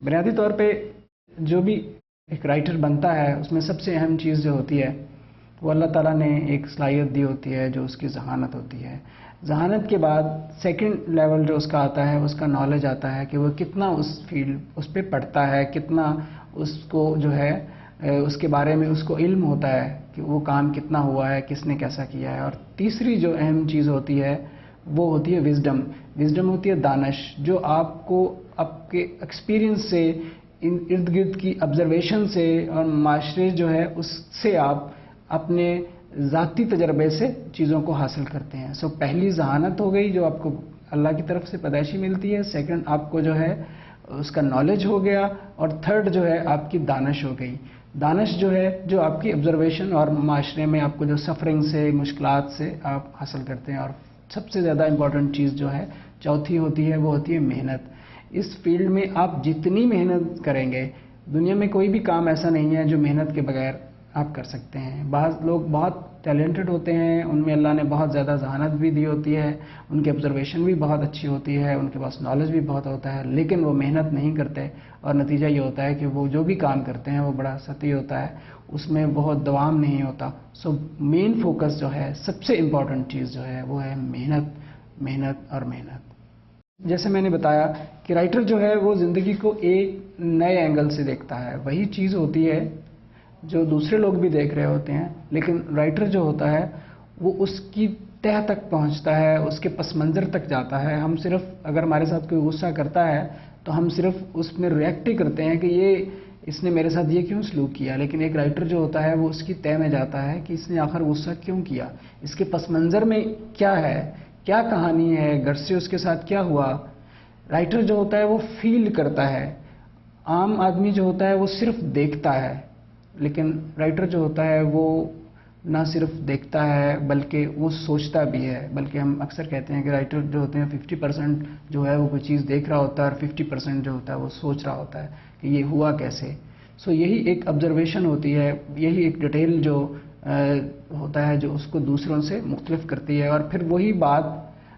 بنیادی طور پہ جو بھی ایک رائٹر بنتا ہے اس میں سب سے اہم چیز جو ہوتی ہے وہ اللہ تعالیٰ نے ایک صلاحیت دی ہوتی ہے جو اس کی ذہانت ہوتی ہے. ذہانت کے بعد سیکنڈ لیول جو اس کا آتا ہے اس کا نالج آتا ہے کہ وہ کتنا اس پہ پڑھتا ہے، کتنا اس کو جو ہے اس کے بارے میں اس کو علم ہوتا ہے کہ وہ کام کتنا ہوا ہے، کس نے کیسا کیا ہے. اور تیسری جو اہم چیز ہوتی ہے وہ ہوتی ہے وزڈم. وزڈم ہوتی ہے دانش، جو آپ کو آپ کے ایکسپیرینس سے، ارد گرد کی آبزرویشن سے اور معاشرے جو ہے اس سے آپ اپنے ذاتی تجربے سے چیزوں کو حاصل کرتے ہیں. پہلی ذہانت ہو گئی جو آپ کو اللہ کی طرف سے پیدائشی ملتی ہے، سیکنڈ آپ کو جو ہے اس کا نالج ہو گیا، اور تھرڈ جو ہے آپ کی دانش ہو گئی. دانش جو ہے جو آپ کی آبزرویشن اور معاشرے میں آپ کو جو سفرنگ سے، مشکلات سے آپ حاصل کرتے ہیں. اور سب سے زیادہ امپورٹنٹ چیز جو ہے چوتھی ہوتی ہے وہ ہوتی ہے محنت. اس فیلڈ میں آپ جتنی محنت کریں گے، دنیا میں کوئی بھی کام ایسا نہیں ہے جو محنت کے بغیر آپ کر سکتے ہیں. بعض لوگ بہت ٹیلنٹڈ ہوتے ہیں، ان میں اللہ نے بہت زیادہ ذہانت بھی دی ہوتی ہے، ان کی آبزرویشن بھی بہت اچھی ہوتی ہے، ان کے پاس نالج بھی بہت ہوتا ہے، لیکن وہ محنت نہیں کرتے، اور نتیجہ یہ ہوتا ہے کہ وہ جو بھی کام کرتے ہیں وہ بڑا سطحی ہوتا ہے، اس میں بہت دوام نہیں ہوتا. مین فوکس جو ہے، سب سے امپورٹنٹ چیز جو ہے وہ ہے محنت، محنت اور محنت. جیسے میں نے بتایا کہ رائٹر جو ہے وہ زندگی کو ایک نئے اینگل سے دیکھتا ہے. وہی چیز ہوتی ہے جو دوسرے لوگ بھی دیکھ رہے ہوتے ہیں، لیکن رائٹر جو ہوتا ہے وہ اس کی تہہ تک پہنچتا ہے، اس کے پس منظر تک جاتا ہے. ہم صرف اگر ہمارے ساتھ کوئی غصہ کرتا ہے تو ہم صرف اس میں ریئیکٹ ہی کرتے ہیں کہ اس نے میرے ساتھ یہ کیوں سلوک کیا، لیکن ایک رائٹر جو ہوتا ہے وہ اس کی تہہ میں جاتا ہے کہ اس نے آخر غصہ کیوں کیا، اس کے پس منظر میں کیا ہے، کیا کہانی ہے، گھر سے اس کے ساتھ کیا ہوا. رائٹر جو ہوتا ہے وہ فیل کرتا ہے. عام آدمی جو ہوتا ہے وہ صرف دیکھتا ہے، لیکن رائٹر جو ہوتا ہے وہ نہ صرف دیکھتا ہے بلکہ وہ سوچتا بھی ہے. بلکہ ہم اکثر کہتے ہیں کہ رائٹر جو ہوتے ہیں 50% جو ہے وہ کوئی چیز دیکھ رہا ہوتا ہے، اور 50% جو ہوتا ہے وہ سوچ رہا ہوتا ہے کہ یہ ہوا کیسے. یہی ایک آبزرویشن ہوتی ہے، یہی ایک ڈیٹیل جو ہوتا ہے جو اس کو دوسروں سے مختلف کرتی ہے. اور پھر وہی بات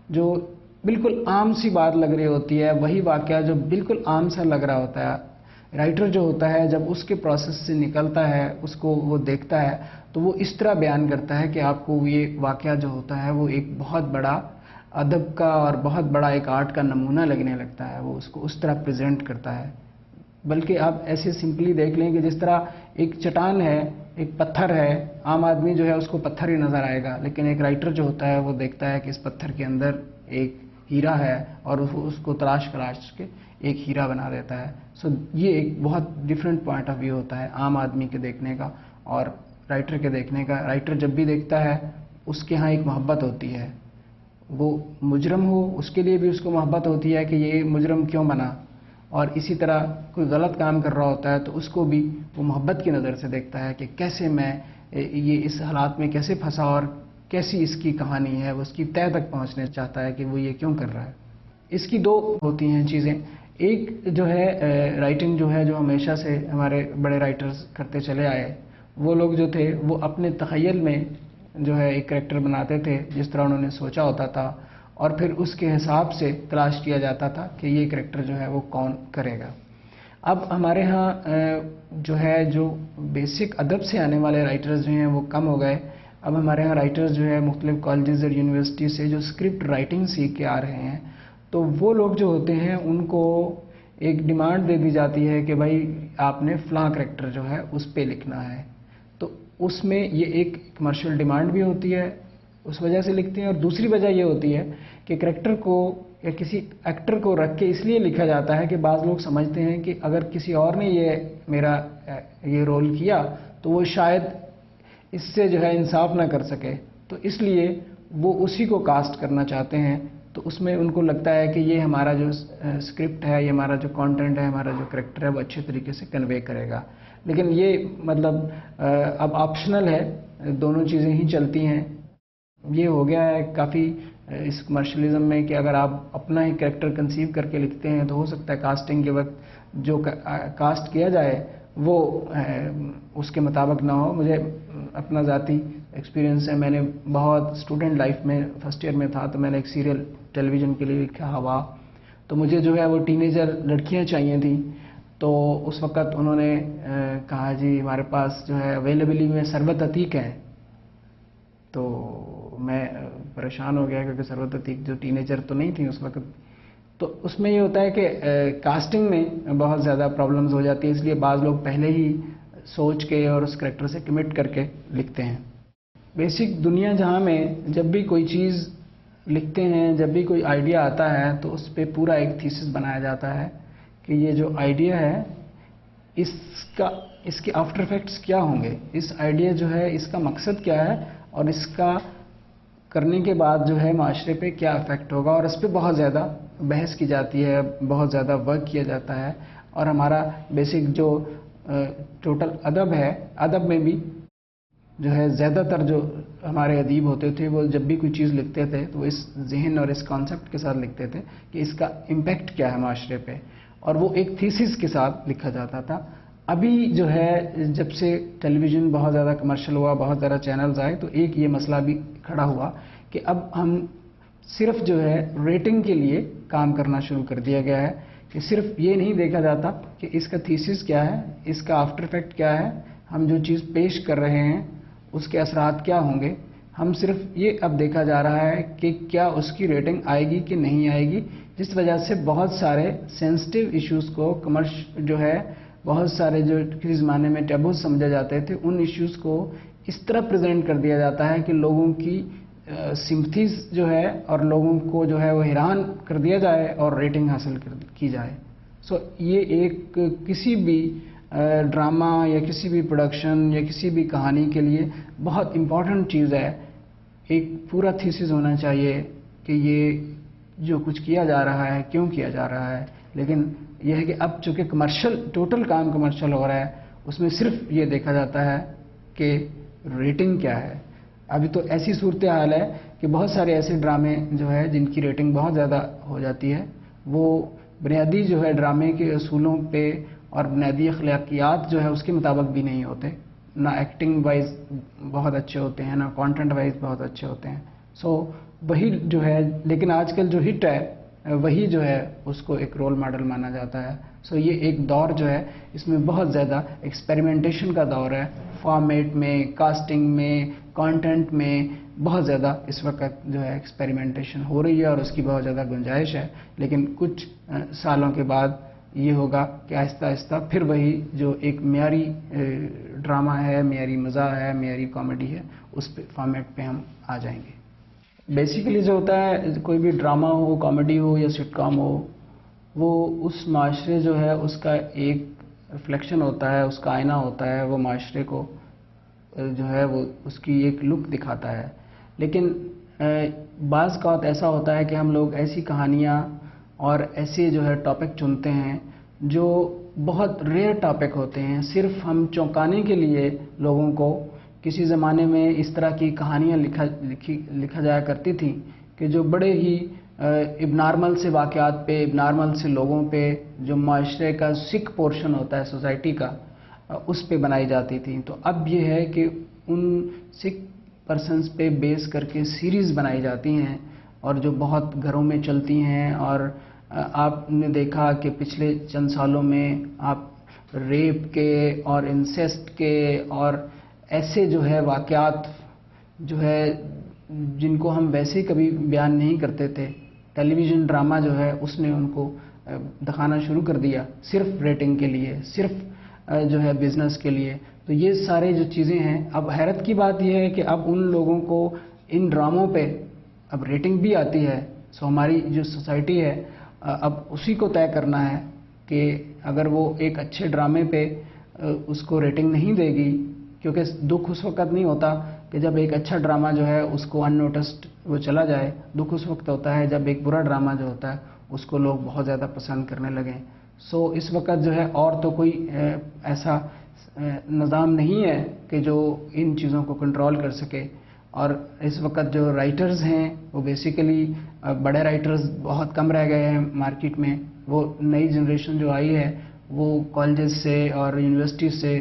جو بالکل عام سی بات لگ رہی ہوتی ہے، وہی واقعہ جو بالکل عام سا لگ رہا ہوتا ہے، رائٹر جو ہوتا ہے جب اس کے پروسیس سے نکلتا ہے، اس کو وہ دیکھتا ہے تو وہ اس طرح بیان کرتا ہے کہ آپ کو یہ واقعہ جو ہوتا ہے وہ ایک بہت بڑا ادب کا اور بہت بڑا ایک آرٹ کا نمونہ لگنے لگتا ہے. وہ اس کو اس طرح پریزنٹ کرتا ہے. بلکہ آپ ایسے سمپلی دیکھ لیں کہ جس طرح ایک چٹان ہے، ایک پتھر ہے، عام آدمی جو ہے اس کو پتھر ہی نظر آئے گا، لیکن ایک رائٹر جو ہوتا ہے وہ دیکھتا ہے کہ اس پتھر کے اندر ایک ہیرا ہے، اور اس کو تلاش کے ایک ہیرا بنا دیتا ہے. یہ ایک بہت ڈفرینٹ پوائنٹ آف ویو ہوتا ہے عام آدمی کے دیکھنے کا اور رائٹر کے دیکھنے کا. رائٹر جب بھی دیکھتا ہے اس کے ہاں ایک محبت ہوتی ہے. وہ مجرم ہو اس کے لیے بھی اس کو محبت ہوتی ہے کہ یہ مجرم کیوں بنا، اور اسی طرح کوئی غلط کام کر رہا ہوتا ہے تو اس کو بھی وہ محبت کی نظر سے دیکھتا ہے کہ کیسے میں یہ اس حالات میں کیسے پھنسا، اور کیسی اس کی کہانی ہے، وہ اس کی تہہ تک پہنچنے چاہتا ہے کہ وہ یہ کیوں کر رہا ہے. اس کی دو ہوتی ہیں چیزیں. ایک جو ہے رائٹنگ جو ہے جو ہمیشہ سے ہمارے بڑے رائٹرز کرتے چلے آئے، وہ لوگ جو تھے وہ اپنے تخیل میں جو ہے ایک کریکٹر بناتے تھے جس طرح انہوں نے سوچا ہوتا تھا، اور پھر اس کے حساب سے تلاش کیا جاتا تھا کہ یہ کریکٹر جو ہے وہ کون کرے گا. اب ہمارے ہاں جو ہے جو بیسک ادب سے آنے والے رائٹرز جو ہیں وہ کم ہو گئے. اب ہمارے ہاں رائٹرز جو ہے مختلف کالجز اور یونیورسٹی سے جو اسکرپٹ رائٹنگ سیکھ کے آ رہے ہیں، تو وہ لوگ جو ہوتے ہیں ان کو ایک ڈیمانڈ دے دی جاتی ہے کہ بھائی آپ نے فلاں کریکٹر جو ہے اس پہ لکھنا ہے. تو اس میں یہ ایک کمرشل ڈیمانڈ بھی ہوتی ہے، اس وجہ سے لکھتے ہیں. اور دوسری وجہ یہ ہوتی ہے کہ کریکٹر کو یا کسی ایکٹر کو رکھ کے اس لیے لکھا جاتا ہے کہ بعض لوگ سمجھتے ہیں کہ اگر کسی اور نے یہ رول کیا تو وہ شاید اس سے جو ہے انصاف نہ کر سکے، تو اس لیے وہ اسی کو کاسٹ کرنا چاہتے ہیں. تو اس میں ان کو لگتا ہے کہ یہ ہمارا جو اسکرپٹ ہے، یہ ہمارا جو کانٹینٹ ہے، ہمارا جو کریکٹر ہے وہ اچھے طریقے سے کنوے کرے گا. لیکن یہ مطلب اب آپشنل ہے، دونوں چیزیں ہی چلتی ہیں. یہ ہو گیا ہے کافی اس کمرشلزم میں کہ اگر آپ اپنا ہی کریکٹر کنسیو کر کے لکھتے ہیں تو ہو سکتا ہے کاسٹنگ کے وقت جو کاسٹ کیا جائے وہ اس کے مطابق نہ ہو. مجھے اپنا ذاتی ایکسپیرینس ہے، میں نے بہت اسٹوڈنٹ لائف میں فرسٹ ایئر میں تھا تو میں نے ایک سیریل ٹیلی ویژن کے لیے لکھا ہوا. تو مجھے جو ہے وہ ٹین ایجر لڑکیاں چاہیے تھیں، تو اس وقت انہوں نے کہا جی ہمارے پاس جو ہے اویلیبلی میں ثروت عتیق ہے. تو میں پریشان ہو گیا کیونکہ ثروت عتیق جو ٹینیجر تو نہیں تھی اس وقت. تو اس میں یہ ہوتا ہے کہ کاسٹنگ میں بہت زیادہ پرابلمز ہو جاتی ہیں، اس لیے بعض لوگ پہلے ہی سوچ کے اور اس کریکٹر سے کمٹ کر کے لکھتے ہیں. بیسک دنیا جہاں میں جب بھی کوئی چیز لکھتے ہیں، جب بھی کوئی آئیڈیا آتا ہے تو اس پہ پورا ایک تھیسس بنایا جاتا ہے کہ یہ جو آئیڈیا ہے اس کے آفٹر افیکٹس کیا ہوں گے، اس آئیڈیا جو ہے اس کا مقصد کیا ہے، اور اس کا کرنے کے بعد جو ہے معاشرے پہ کیا افیکٹ ہوگا. اور اس پہ بہت زیادہ بحث کی جاتی ہے، بہت زیادہ ورک کیا جاتا ہے. اور ہمارا بیسک جو ٹوٹل ادب ہے، ادب میں بھی جو ہے زیادہ تر جو ہمارے ادیب ہوتے تھے وہ جب بھی کوئی چیز لکھتے تھے تو اس ذہن اور اس کانسیپٹ کے ساتھ لکھتے تھے کہ اس کا امپیکٹ کیا ہے معاشرے پہ، اور وہ ایک تھیسس کے ساتھ لکھا جاتا تھا. ابھی جو ہے جب سے ٹیلی ویژن بہت زیادہ کمرشل ہوا، بہت زیادہ چینلز آئے، تو ایک یہ مسئلہ بھی کھڑا ہوا کہ اب ہم صرف جو ہے ریٹنگ کے لیے کام کرنا شروع کر دیا گیا ہے کہ صرف یہ نہیں دیکھا جاتا کہ اس کا تھیسس کیا ہے، اس کا آفٹر افیکٹ کیا ہے، ہم جو چیز پیش کر رہے ہیں اس کے اثرات کیا ہوں گے. ہم صرف یہ اب دیکھا جا رہا ہے کہ کیا اس کی ریٹنگ آئے گی کہ نہیں آئے گی، جس وجہ سے بہت سارے سینسٹیو ایشوز کو جو ہے بہت سارے جو کسی زمانے میں ٹیبوز سمجھے جاتے تھے ان ایشوز کو اس طرح پریزنٹ کر دیا جاتا ہے کہ لوگوں کی سمپتھیز جو ہے اور لوگوں کو جو ہے وہ حیران کر دیا جائے اور ریٹنگ حاصل کی جائے. سو یہ ایک کسی بھی ڈرامہ یا کسی بھی پروڈکشن یا کسی بھی کہانی کے لیے بہت امپورٹنٹ چیز ہے. ایک پورا تھیسس ہونا چاہیے کہ یہ جو کچھ کیا جا رہا ہے کیوں کیا جا رہا ہے. لیکن یہ ہے کہ اب چونکہ کمرشل ٹوٹل کام کمرشل ہو رہا ہے، اس میں صرف یہ دیکھا جاتا ہے کہ ریٹنگ کیا ہے. ابھی تو ایسی صورتحال ہے کہ بہت سارے ایسے ڈرامے جو ہے جن کی ریٹنگ بہت زیادہ ہو جاتی ہے، وہ بنیادی جو ہے ڈرامے کے اصولوں پہ اور بنیادی اخلاقیات جو ہے اس کے مطابق بھی نہیں ہوتے. نہ ایکٹنگ وائز بہت اچھے ہوتے ہیں، نہ کانٹینٹ وائز بہت اچھے ہوتے ہیں. سو وہی جو ہے، لیکن آج کل جو ہٹ ہے وہی جو ہے اس کو ایک رول ماڈل مانا جاتا ہے. سو یہ ایک دور جو ہے اس میں بہت زیادہ ایکسپیریمنٹیشن کا دور ہے. فارمیٹ میں، کاسٹنگ میں، کانٹینٹ میں بہت زیادہ اس وقت جو ہے ایکسپیریمنٹیشن ہو رہی ہے اور اس کی بہت زیادہ گنجائش ہے. لیکن کچھ سالوں کے بعد یہ ہوگا کہ آہستہ آہستہ پھر وہی جو ایک معیاری ڈرامہ ہے، معیاری مزاح ہے، معیاری کامیڈی ہے، اس پہ فارمیٹ پہ ہم آ جائیں گے. بیسیکلی جو ہوتا ہے کوئی بھی ڈرامہ ہو، کامیڈی ہو یا سٹ کام ہو، وہ اس معاشرے جو ہے اس کا ایک ریفلیکشن ہوتا ہے، اس کا آئینہ ہوتا ہے. وہ معاشرے کو جو ہے وہ اس کی ایک لک دکھاتا ہے. لیکن بعض اوقات ایسا ہوتا ہے کہ ہم لوگ ایسی کہانیاں اور ایسے جو ہے ٹاپک چنتے ہیں جو بہت ریئر ٹاپک ہوتے ہیں. صرف ہم چونکانے کے لیے لوگوں کو، کسی زمانے میں اس طرح کی کہانیاں لکھا جایا کرتی تھیں کہ جو بڑے ہی اب نارمل سے واقعات پہ، اب نارمل سے لوگوں پہ، جو معاشرے کا سکھ پورشن ہوتا ہے سوسائٹی کا، اس پہ بنائی جاتی تھیں. تو اب یہ ہے کہ ان سکھ پرسنز پہ بیس کر کے سیریز بنائی جاتی ہیں اور جو بہت گھروں میں چلتی ہیں. اور آپ نے دیکھا کہ پچھلے چند سالوں میں آپ ریپ کے اور انسیسٹ کے اور ایسے جو ہے واقعات جو ہے جن کو ہم ویسے ہی کبھی بیان نہیں کرتے تھے، ٹیلی ویژن ڈرامہ جو ہے اس نے ان کو دکھانا شروع کر دیا صرف ریٹنگ کے لیے، صرف جو ہے بزنس کے لیے. تو یہ سارے جو چیزیں ہیں، اب حیرت کی بات یہ ہے کہ اب ان لوگوں کو ان ڈراموں پہ اب ریٹنگ بھی آتی ہے. سو ہماری جو سوسائٹی ہے اب اسی کو طے کرنا ہے کہ اگر وہ ایک اچھے ڈرامے پہ اس کو ریٹنگ نہیں دے گی، کیونکہ دکھ اس وقت نہیں ہوتا کہ جب ایک اچھا ڈرامہ جو ہے اس کو ان نوٹسڈ وہ چلا جائے. دکھ اس وقت ہوتا ہے جب ایک برا ڈرامہ جو ہوتا ہے اس کو لوگ بہت زیادہ پسند کرنے لگیں. سو اس وقت جو ہے اور تو کوئی ایسا نظام نہیں ہے کہ جو ان چیزوں کو کنٹرول کر سکے. اور اس وقت جو رائٹرز ہیں وہ بیسیکلی بڑے رائٹرز بہت کم رہ گئے ہیں مارکیٹ میں. وہ نئی جنریشن جو آئی ہے وہ کالجز سے اور یونیورسٹیز سے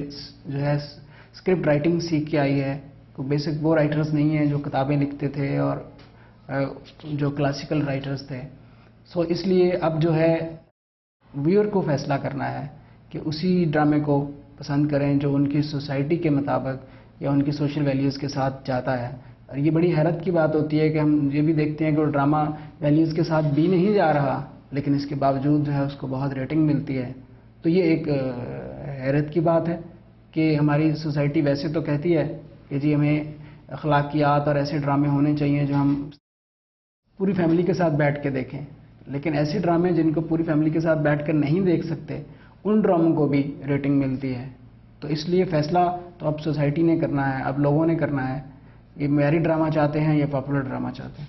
جو ہے اسکرپٹ رائٹنگ سیکھ کے آئی ہے. تو بیسک وہ رائٹرز نہیں ہیں جو کتابیں لکھتے تھے اور جو کلاسیکل رائٹرز تھے. سو اس لیے اب جو ہے ویور کو فیصلہ کرنا ہے کہ اسی ڈرامے کو پسند کریں جو ان کی سوسائٹی کے مطابق یا ان کی سوشل ویلیوز کے ساتھ جاتا ہے. اور یہ بڑی حیرت کی بات ہوتی ہے کہ ہم یہ بھی دیکھتے ہیں کہ وہ ڈرامہ ویلیوز کے ساتھ بھی نہیں جا رہا, لیکن اس کے باوجود جو ہے اس کو بہت ریٹنگ ملتی ہے. تو یہ ایک حیرت کی بات ہے کہ ہماری سوسائٹی ویسے تو کہتی ہے کہ جی ہمیں اخلاقیات اور ایسے ڈرامے ہونے چاہیے جو ہم پوری فیملی کے ساتھ بیٹھ کے دیکھیں, لیکن ایسے ڈرامے جن کو پوری فیملی کے ساتھ بیٹھ کر نہیں دیکھ سکتے ان ڈراموں کو بھی ریٹنگ ملتی ہے. تو اس لیے فیصلہ تو اب سوسائٹی نے کرنا ہے, اب لوگوں نے کرنا ہے, یہ معیاری ڈرامہ چاہتے ہیں یا پاپولر ڈرامہ چاہتے ہیں.